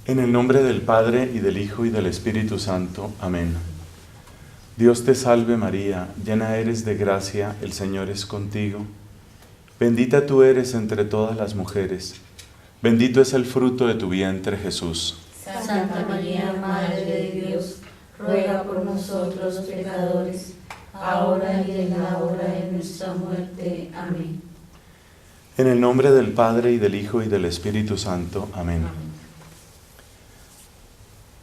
En el nombre del Padre, y del Hijo, y del Espíritu Santo. Amén. Dios te salve María, llena eres de gracia, el Señor es contigo. Bendita tú eres entre todas las mujeres, bendito es el fruto de tu vientre, Jesús. Santa María, Madre de Dios, ruega por nosotros los pecadores, ahora y en la hora de nuestra muerte. Amén. En el nombre del Padre, y del Hijo, y del Espíritu Santo. Amén.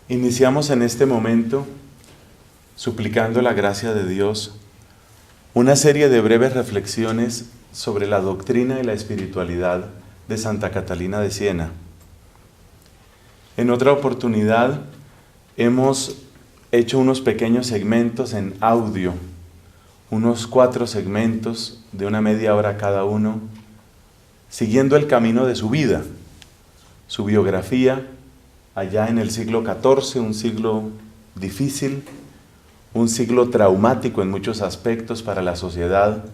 Iniciamos en este momento, suplicando la gracia de Dios, una serie de breves reflexiones sobre la doctrina y la espiritualidad de Santa Catalina de Siena. En otra oportunidad hemos hecho unos pequeños segmentos en audio, unos 4 segmentos de una media hora cada uno, siguiendo el camino de su vida, su biografía, allá en el siglo XIV, un siglo difícil, un siglo traumático en muchos aspectos para la sociedad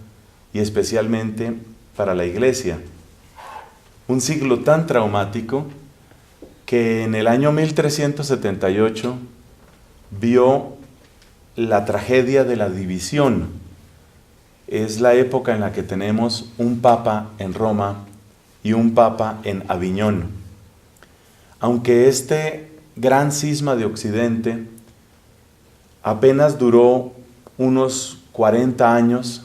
y especialmente para la Iglesia. Un siglo tan traumático que en el año 1378 vio la tragedia de la división. Es la época en la que tenemos un papa en Roma y un papa en Aviñón. Aunque este gran cisma de Occidente apenas duró unos 40 años,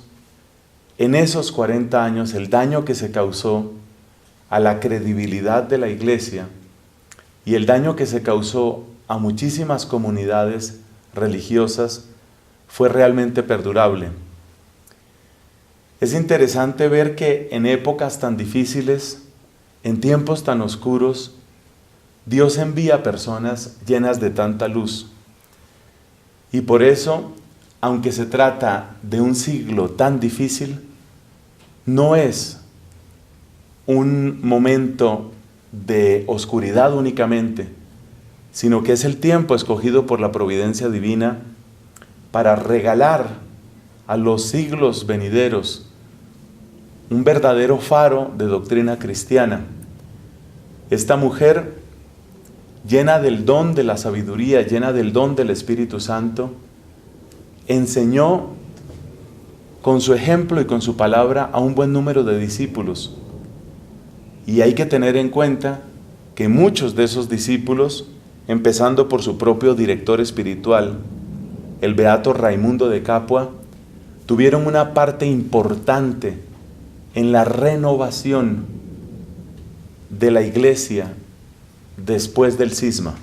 en esos 40 años el daño que se causó a la credibilidad de la Iglesia y el daño que se causó a muchísimas comunidades religiosas fue realmente perdurable. Es interesante ver que en épocas tan difíciles, en tiempos tan oscuros, Dios envía personas llenas de tanta luz. Y por eso, aunque se trata de un siglo tan difícil, no es un momento de oscuridad únicamente, sino que es el tiempo escogido por la providencia divina para regalar a los siglos venideros un verdadero faro de doctrina cristiana. Esta mujer, llena del don de la sabiduría, llena del don del Espíritu Santo, enseñó con su ejemplo y con su palabra a un buen número de discípulos. Y hay que tener en cuenta que muchos de esos discípulos, empezando por su propio director espiritual, el beato Raimundo de Capua, tuvieron una parte importante en la renovación de la Iglesia después del cisma.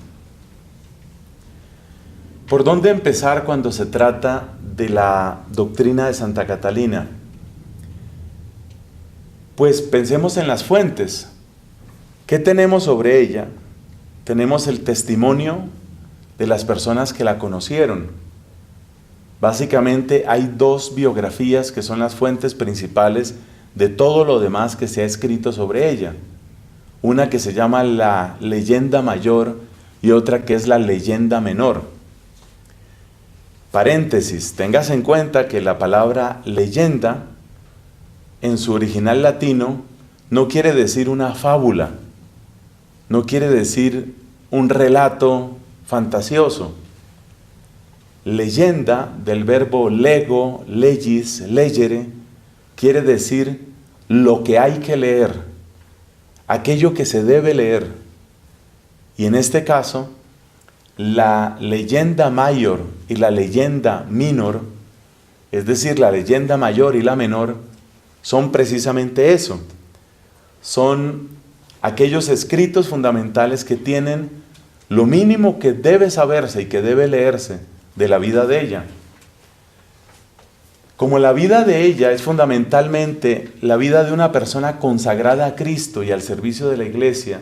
¿Por dónde empezar cuando se trata de la doctrina de Santa Catalina? Pues pensemos en las fuentes. ¿Qué tenemos sobre ella? Tenemos el testimonio de las personas que la conocieron. Básicamente hay 2 biografías que son las fuentes principales de todo lo demás que se ha escrito sobre ella. Una que se llama la leyenda mayor y otra que es la leyenda menor. Paréntesis, tengas en cuenta que la palabra leyenda en su original latino no quiere decir una fábula, no quiere decir un relato fantasioso. Leyenda, del verbo lego, legis, legere, quiere decir lo que hay que leer, aquello que se debe leer. Y en este caso, la leyenda mayor y la leyenda minor, es decir, la leyenda mayor y la menor, son precisamente eso. Son aquellos escritos fundamentales que tienen lo mínimo que debe saberse y que debe leerse de la vida de ella. Como la vida de ella es fundamentalmente la vida de una persona consagrada a Cristo y al servicio de la Iglesia,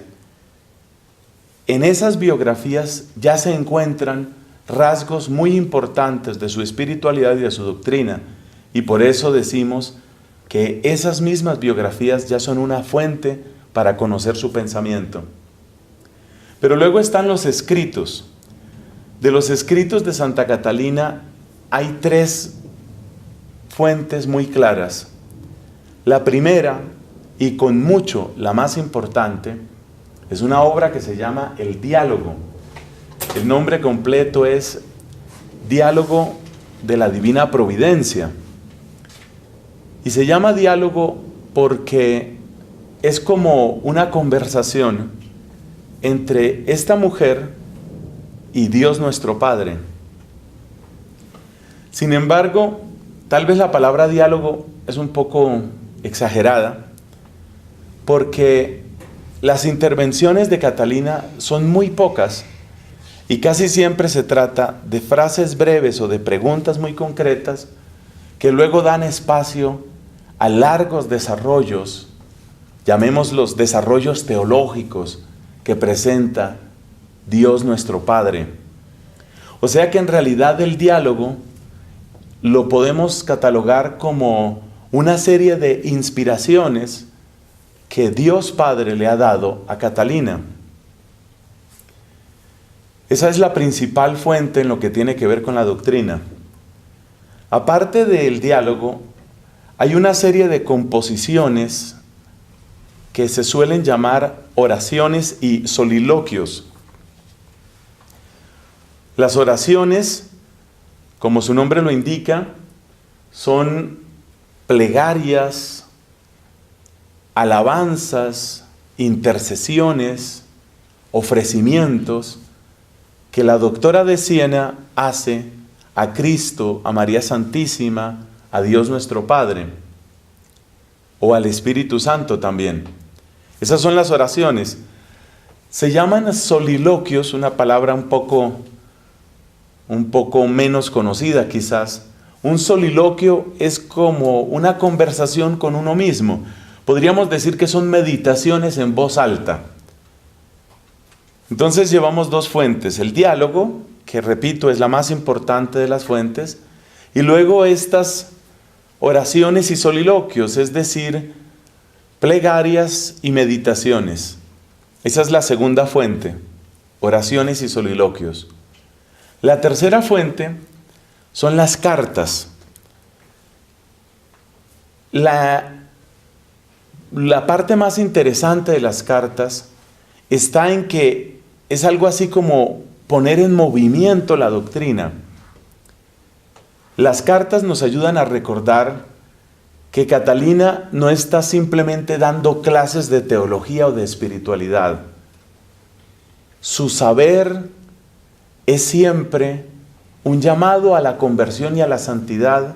en esas biografías ya se encuentran rasgos muy importantes de su espiritualidad y de su doctrina, y por eso decimos que esas mismas biografías ya son una fuente para conocer su pensamiento. Pero luego están los escritos. De los escritos de Santa Catalina hay 3 fuentes muy claras. La primera, y con mucho la más importante, Es una obra que se llama El Diálogo. El nombre completo es Diálogo de la Divina Providencia. Y se llama diálogo porque es como una conversación entre esta mujer y Dios nuestro Padre. Sin embargo, tal vez la palabra diálogo es un poco exagerada, porque las intervenciones de Catalina son muy pocas y casi siempre se trata de frases breves o de preguntas muy concretas que luego dan espacio a largos desarrollos, llamémoslos desarrollos teológicos, que presenta Dios nuestro Padre. O sea que en realidad el diálogo lo podemos catalogar como una serie de inspiraciones que Dios Padre le ha dado a Catalina. Esa es la principal fuente en lo que tiene que ver con la doctrina. Aparte del diálogo, hay una serie de composiciones que se suelen llamar oraciones y soliloquios. Las oraciones, como su nombre lo indica, son plegarias, alabanzas, intercesiones, ofrecimientos que la doctora de Siena hace a Cristo, a María Santísima, a Dios nuestro Padre, o al Espíritu Santo también. Esas son las oraciones. Se llaman soliloquios, una palabra un poco menos conocida quizás. Un soliloquio es como una conversación con uno mismo. Podríamos decir que son meditaciones en voz alta. Entonces llevamos dos fuentes, el diálogo, que repito es la más importante de las fuentes, y luego estas oraciones y soliloquios, es decir, plegarias y meditaciones. Esa es la segunda fuente, oraciones y soliloquios. La tercera fuente son las cartas. La parte más interesante de las cartas está en que es algo así como poner en movimiento la doctrina. Las cartas nos ayudan a recordar que Catalina no está simplemente dando clases de teología o de espiritualidad. Su saber es siempre un llamado a la conversión y a la santidad,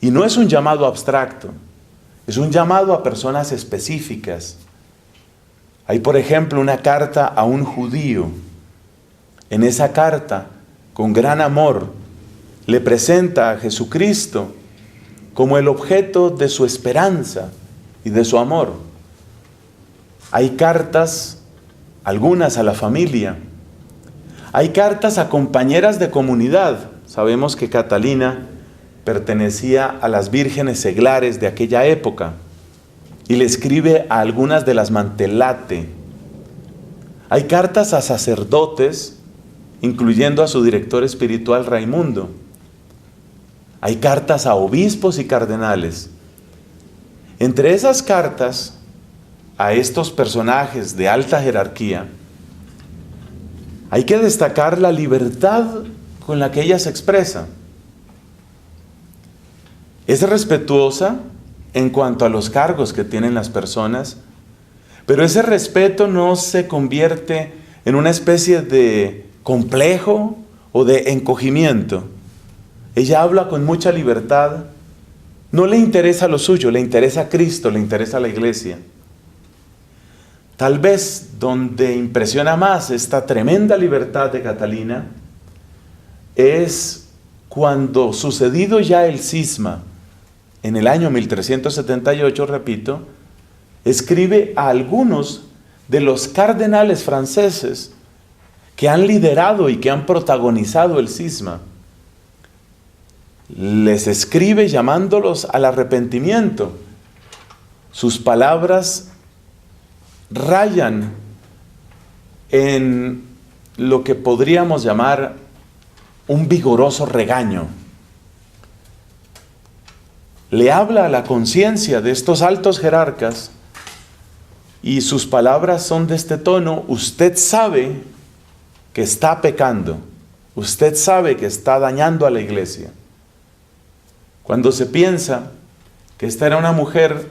y no es un llamado abstracto, es un llamado a personas específicas. Hay, por ejemplo, una carta a un judío. En esa carta, con gran amor, le presenta a Jesucristo como el objeto de su esperanza y de su amor. Hay cartas, algunas a la familia. Hay cartas a compañeras de comunidad. Sabemos que Catalina pertenecía a las vírgenes seglares de aquella época y le escribe a algunas de las Mantelate. Hay cartas a sacerdotes, incluyendo a su director espiritual Raimundo. Hay cartas a obispos y cardenales. Entre esas cartas a estos personajes de alta jerarquía, hay que destacar la libertad con la que ella se expresa. Es respetuosa en cuanto a los cargos que tienen las personas, pero ese respeto no se convierte en una especie de complejo o de encogimiento. Ella habla con mucha libertad. No le interesa lo suyo, le interesa a Cristo, le interesa a la iglesia. Tal vez donde impresiona más esta tremenda libertad de Catalina es cuando, sucedido ya el cisma, en el año 1378, repito, escribe a algunos de los cardenales franceses que han liderado y que han protagonizado el cisma. Les escribe llamándolos al arrepentimiento. Sus palabras rayan en lo que podríamos llamar un vigoroso regaño. Le habla a la conciencia de estos altos jerarcas y sus palabras son de este tono, usted sabe que está pecando, usted sabe que está dañando a la iglesia. Cuando se piensa que esta era una mujer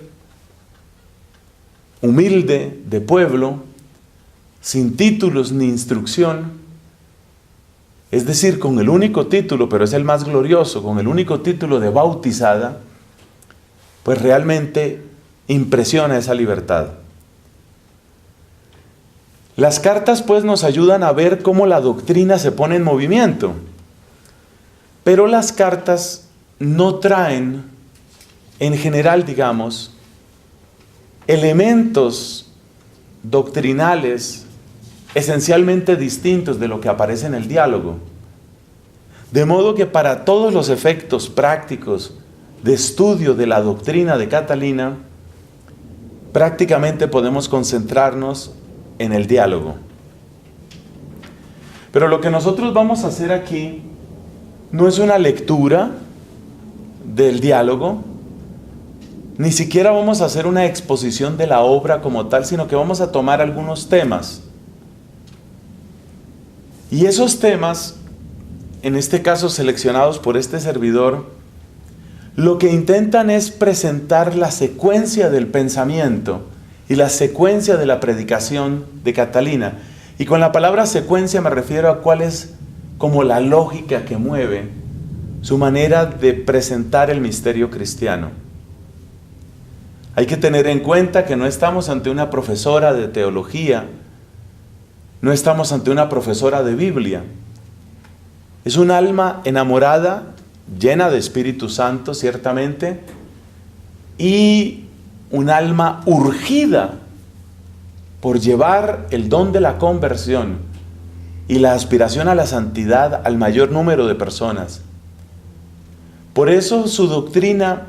humilde, de pueblo, sin títulos ni instrucción, es decir, con el único título, pero es el más glorioso, con el único título de bautizada, pues realmente impresiona esa libertad. Las cartas pues nos ayudan a ver cómo la doctrina se pone en movimiento, pero las cartas no traen, en general digamos, elementos doctrinales esencialmente distintos de lo que aparece en el diálogo. De modo que para todos los efectos prácticos de estudio de la doctrina de Catalina, prácticamente podemos concentrarnos en el diálogo. Pero lo que nosotros vamos a hacer aquí no es una lectura del diálogo, ni siquiera vamos a hacer una exposición de la obra como tal, sino que vamos a tomar algunos temas. Y esos temas, en este caso seleccionados por este servidor, lo que intentan es presentar la secuencia del pensamiento y la secuencia de la predicación de Catalina. Y con la palabra secuencia me refiero a cuál es como la lógica que mueve su manera de presentar el misterio cristiano. Hay que tener en cuenta que no estamos ante una profesora de teología, no estamos ante una profesora de Biblia. Es un alma enamorada, llena de Espíritu Santo, ciertamente, y un alma urgida por llevar el don de la conversión y la aspiración a la santidad al mayor número de personas. Por eso su doctrina,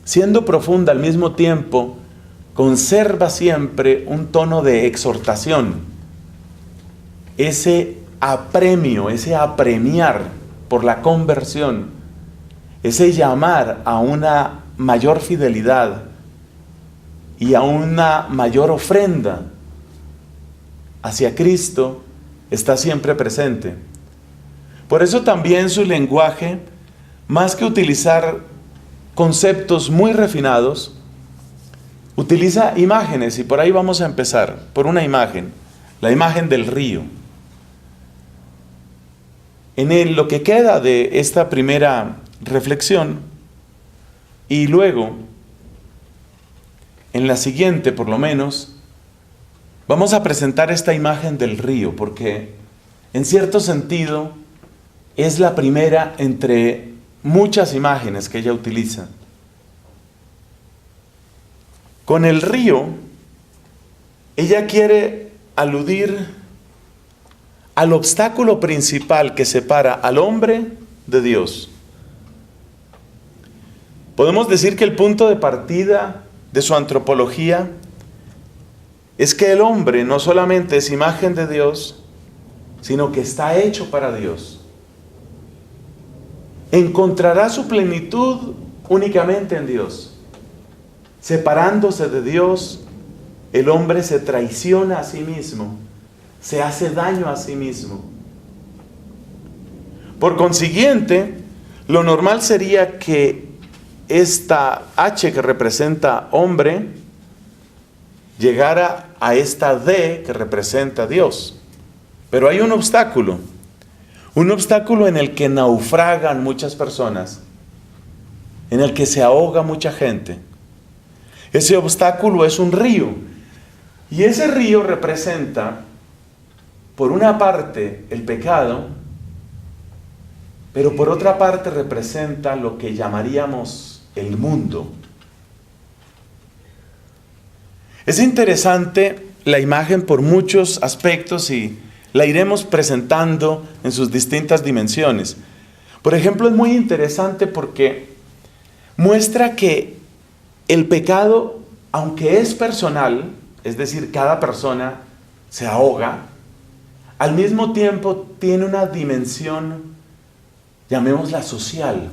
siendo profunda al mismo tiempo, conserva siempre un tono de exhortación. Ese apremio, ese apremiar por la conversión, ese llamar a una mayor fidelidad y a una mayor ofrenda hacia Cristo, está siempre presente. Por eso también su lenguaje, más que utilizar conceptos muy refinados, utiliza imágenes, y por ahí vamos a empezar, por una imagen, la imagen del río. En lo que queda de esta primera reflexión, y luego, en la siguiente por lo menos, vamos a presentar esta imagen del río, porque en cierto sentido es la primera entre muchas imágenes que ella utiliza. Con el río, ella quiere aludir al obstáculo principal que separa al hombre de Dios. Podemos decir que el punto de partida de su antropología es que el hombre no solamente es imagen de Dios, sino que está hecho para Dios. Encontrará su plenitud únicamente en Dios. Separándose de Dios, el hombre se traiciona a sí mismo, se hace daño a sí mismo. Por consiguiente, lo normal sería que esta H que representa hombre llegara a esta D que representa Dios. Pero hay un obstáculo en el que naufragan muchas personas, en el que se ahoga mucha gente. Ese obstáculo es un río, y ese río representa, por una parte, el pecado, pero por otra parte representa lo que llamaríamos el mundo. Es interesante la imagen por muchos aspectos y la iremos presentando en sus distintas dimensiones. Por ejemplo, es muy interesante porque muestra que el pecado, aunque es personal, es decir, cada persona se ahoga, al mismo tiempo tiene una dimensión, llamémosla social.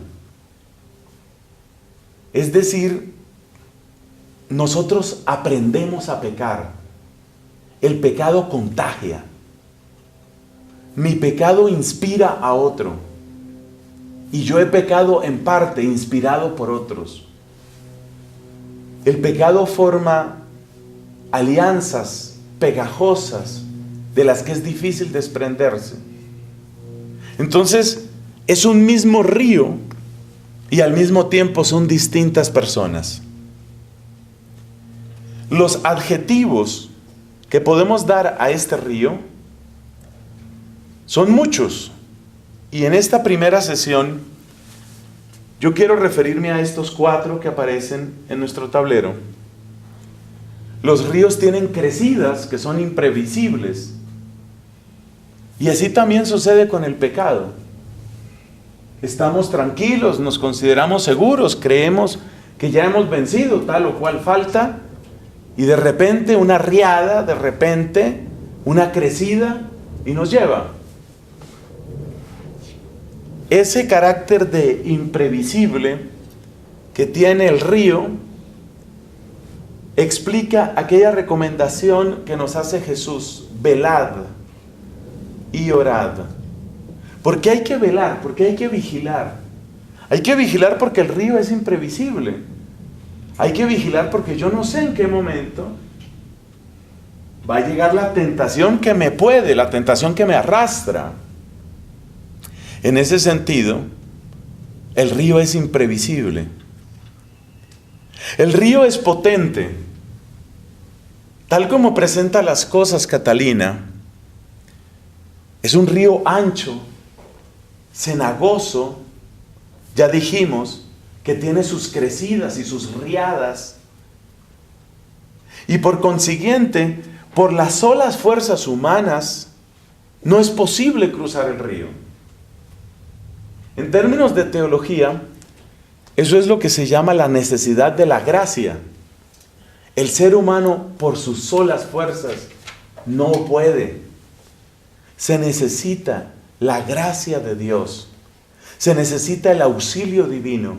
Es decir, nosotros aprendemos a pecar el pecado contagia. Mi pecado inspira a otro. Y yo he pecado en parte, inspirado por otros. El pecado forma alianzas pegajosas de las que es difícil desprenderse. Entonces, es un mismo río y al mismo tiempo son distintas personas. Los adjetivos que podemos dar a este río son muchos. Y en esta primera sesión, yo quiero referirme a estos 4 que aparecen en nuestro tablero. Los ríos tienen crecidas que son imprevisibles. Y así también sucede con el pecado. Estamos tranquilos, nos consideramos seguros, creemos que ya hemos vencido tal o cual falta, y de repente una riada, de repente una crecida, y nos lleva. Ese carácter de imprevisible que tiene el río explica aquella recomendación que nos hace Jesús: velad y orad. ¿Por qué hay que velar? ¿Por qué hay que vigilar? Hay que vigilar porque el río es imprevisible. Hay que vigilar porque yo no sé en qué momento va a llegar la tentación que me puede, la tentación que me arrastra. En ese sentido, el río es imprevisible. El río es potente. Tal como presenta las cosas Catalina, es un río ancho, cenagoso, ya dijimos, que tiene sus crecidas y sus riadas. Y por consiguiente, por las solas fuerzas humanas, no es posible cruzar el río. En términos de teología, eso es lo que se llama la necesidad de la gracia. El ser humano, por sus solas fuerzas, no puede. Se necesita la gracia de Dios. Se necesita el auxilio divino.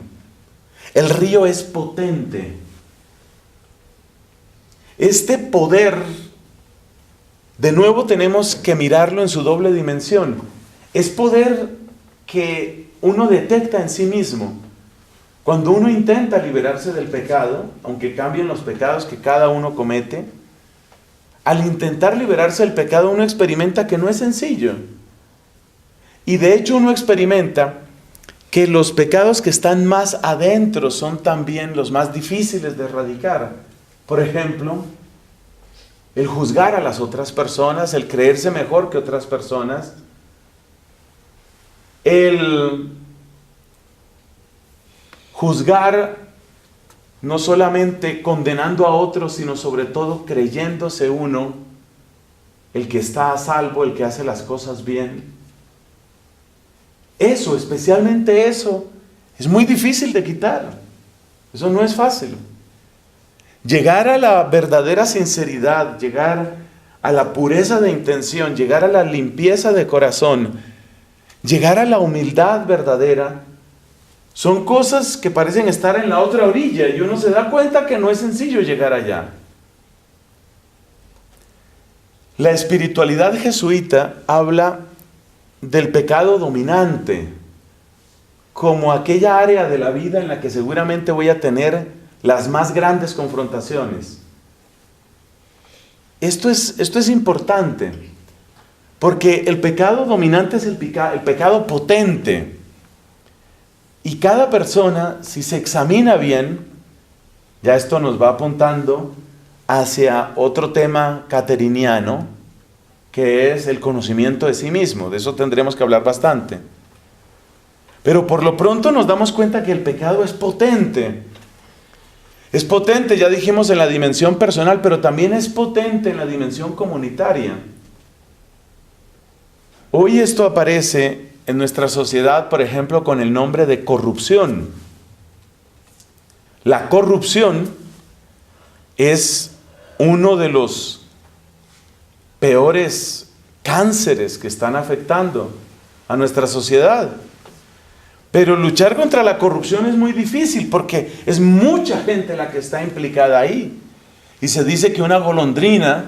El río es potente. Este poder, de nuevo tenemos que mirarlo en su doble dimensión. Es poder que uno detecta en sí mismo. Cuando uno intenta liberarse del pecado, aunque cambien los pecados que cada uno comete, al intentar liberarse del pecado uno experimenta que no es sencillo. Y de hecho uno experimenta que los pecados que están más adentro son también los más difíciles de erradicar. Por ejemplo, el juzgar a las otras personas, el creerse mejor que otras personas, el juzgar no solamente condenando a otros, sino sobre todo creyéndose uno el que está a salvo, el que hace las cosas bien. Eso, especialmente eso, es muy difícil de quitar. Eso no es fácil. Llegar a la verdadera sinceridad, llegar a la pureza de intención, llegar a la limpieza de corazón, llegar a la humildad verdadera, son cosas que parecen estar en la otra orilla y uno se da cuenta que no es sencillo llegar allá. La espiritualidad jesuita habla del pecado dominante como aquella área de la vida en la que seguramente voy a tener las más grandes confrontaciones. Esto es importante, porque el pecado dominante es el pecado potente. Y cada persona, si se examina bien, ya esto nos va apuntando hacia otro tema cateriniano, que es el conocimiento de sí mismo. De eso tendremos que hablar bastante. Pero por lo pronto nos damos cuenta que el pecado es potente. Es potente, ya dijimos, en la dimensión personal, pero también es potente en la dimensión comunitaria. Hoy esto aparece en nuestra sociedad, por ejemplo, con el nombre de corrupción. La corrupción es uno de los peores cánceres que están afectando a nuestra sociedad. Pero luchar contra la corrupción es muy difícil porque es mucha gente la que está implicada ahí. Y se dice que una golondrina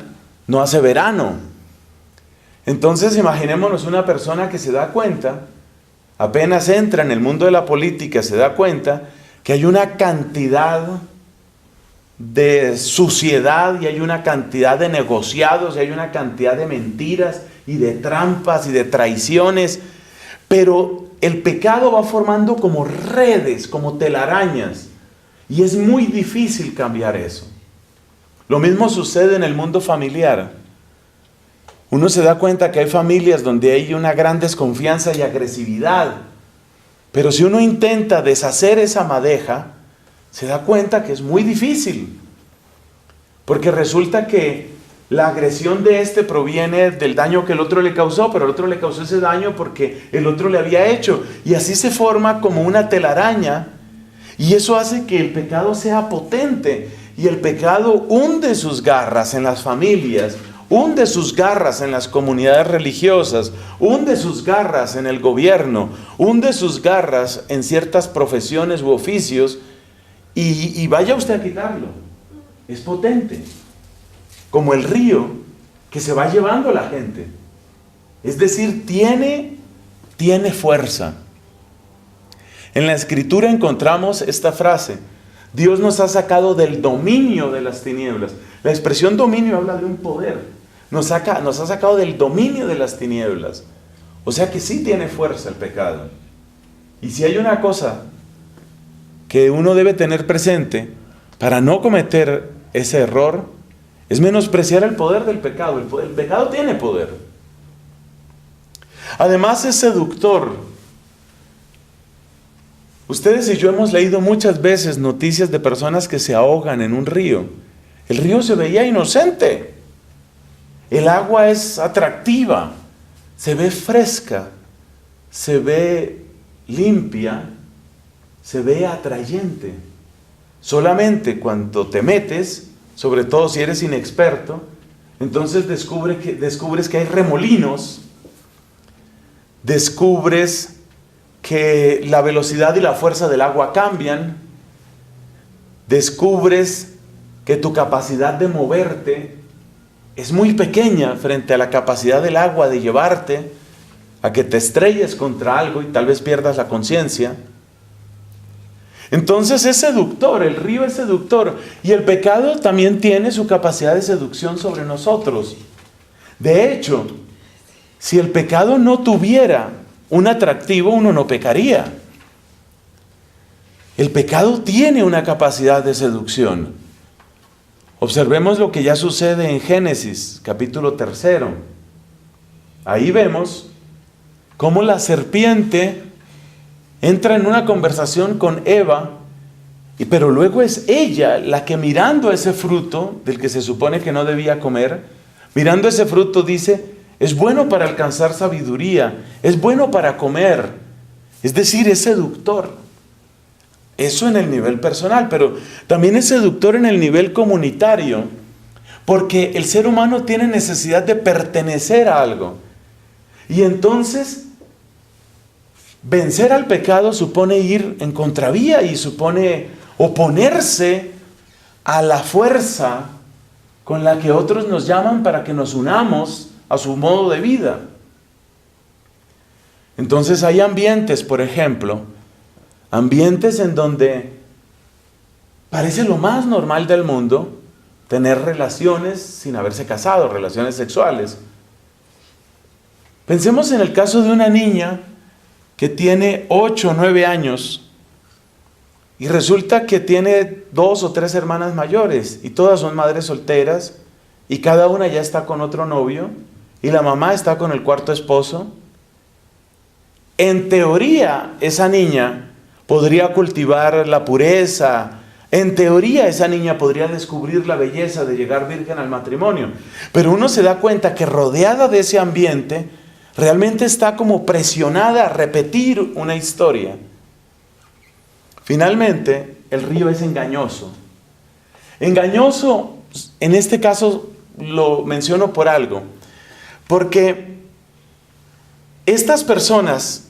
no hace verano. Entonces imaginémonos una persona que se da cuenta, apenas entra en el mundo de la política, se da cuenta que hay una cantidad de suciedad y hay una cantidad de negociados y hay una cantidad de mentiras y de trampas y de traiciones, pero el pecado va formando como redes, como telarañas, y es muy difícil cambiar eso. Lo mismo sucede en el mundo familiar. Uno se da cuenta que hay familias donde hay una gran desconfianza y agresividad, pero si uno intenta deshacer esa madeja, se da cuenta que es muy difícil, porque resulta que la agresión de este proviene del daño que el otro le causó, pero el otro le causó ese daño porque el otro le había hecho, y así se forma como una telaraña, y eso hace que el pecado sea potente, y el pecado hunde sus garras en las familias, hunde sus garras en las comunidades religiosas, hunde sus garras en el gobierno, hunde sus garras en ciertas profesiones u oficios, y vaya usted a quitarlo. Es potente, como el río que se va llevando a la gente. Es decir, tiene fuerza. En la Escritura encontramos esta frase: Dios nos ha sacado del dominio de las tinieblas. La expresión dominio habla de un poder. Nos ha sacado del dominio de las tinieblas. O sea que sí tiene fuerza el pecado. Y si hay una cosa que uno debe tener presente para no cometer ese error, es menospreciar el poder del pecado. El pecado tiene poder. Además es seductor. Ustedes y yo hemos leído muchas veces noticias de personas que se ahogan en un río. El río se veía inocente. El agua es atractiva, se ve fresca, se ve limpia, se ve atrayente. Solamente cuando te metes, sobre todo si eres inexperto, entonces descubres que hay remolinos, descubres que la velocidad y la fuerza del agua cambian, descubres que tu capacidad de moverte es muy pequeña frente a la capacidad del agua de llevarte a que te estrelles contra algo y tal vez pierdas la conciencia. Entonces es seductor, el río es seductor, y el pecado también tiene su capacidad de seducción sobre nosotros. De hecho, si el pecado no tuviera un atractivo, uno no pecaría. El pecado tiene una capacidad de seducción. Observemos lo que ya sucede en Génesis, capítulo 3. Ahí vemos cómo la serpiente entra en una conversación con Eva, pero luego es ella la que, mirando ese fruto del que se supone que no debía comer, mirando ese fruto dice: es bueno para alcanzar sabiduría, es bueno para comer. Es decir, es seductor. Eso en el nivel personal, pero también es seductor en el nivel comunitario, porque el ser humano tiene necesidad de pertenecer a algo. Y entonces, vencer al pecado supone ir en contravía y supone oponerse a la fuerza con la que otros nos llaman para que nos unamos a su modo de vida. Entonces hay ambientes, por ejemplo, ambientes en donde parece lo más normal del mundo tener relaciones sin haberse casado, relaciones sexuales. Pensemos en el caso de una niña que tiene 8 o 9 años y resulta que tiene 2 o 3 hermanas mayores y todas son madres solteras y cada una ya está con otro novio y la mamá está con el cuarto esposo. En teoría, esa niña podría cultivar la pureza. En teoría, esa niña podría descubrir la belleza de llegar virgen al matrimonio. Pero uno se da cuenta que rodeada de ese ambiente, realmente está como presionada a repetir una historia. Finalmente, el río es engañoso. Engañoso, en este caso lo menciono por algo, porque estas personas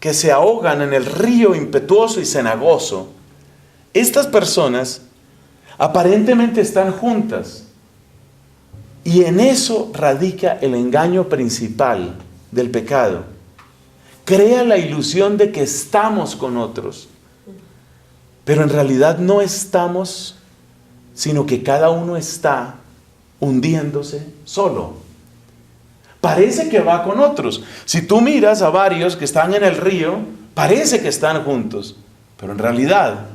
que se ahogan en el río impetuoso y cenagoso, estas personas aparentemente están juntas, Y en eso radica el engaño principal del pecado. Crea la ilusión de que estamos con otros, pero en realidad no estamos, sino que cada uno está hundiéndose solo. Parece que va con otros. Si tú miras a varios que están en el río, parece que están juntos, pero en realidad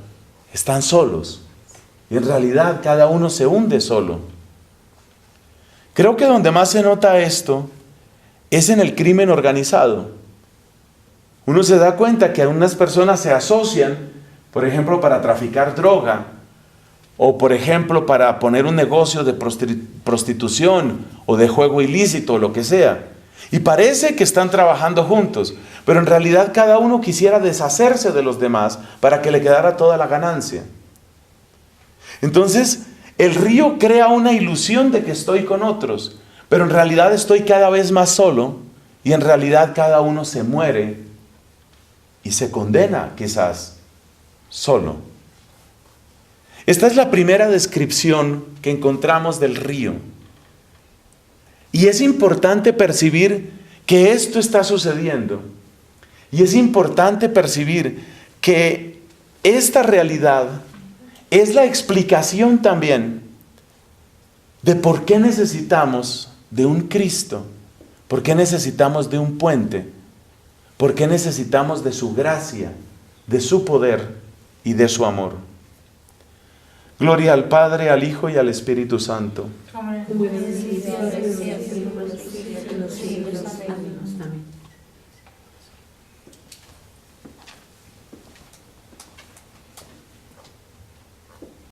están solos. Y en realidad cada uno se hunde solo. Creo que donde más se nota esto es en el crimen organizado. Uno se da cuenta que algunas personas se asocian, por ejemplo, para traficar droga, o por ejemplo, para poner un negocio de prostitución, o de juego ilícito, o lo que sea. Y parece que están trabajando juntos, pero en realidad cada uno quisiera deshacerse de los demás para que le quedara toda la ganancia. Entonces, el río crea una ilusión de que estoy con otros, pero en realidad estoy cada vez más solo, y en realidad cada uno se muere y se condena quizás solo. Esta es la primera descripción que encontramos del río. Y es importante percibir que esto está sucediendo. Y es importante percibir que esta realidad es la explicación también de por qué necesitamos de un Cristo, por qué necesitamos de un puente, por qué necesitamos de su gracia, de su poder y de su amor. Gloria al Padre, al Hijo y al Espíritu Santo. Amén.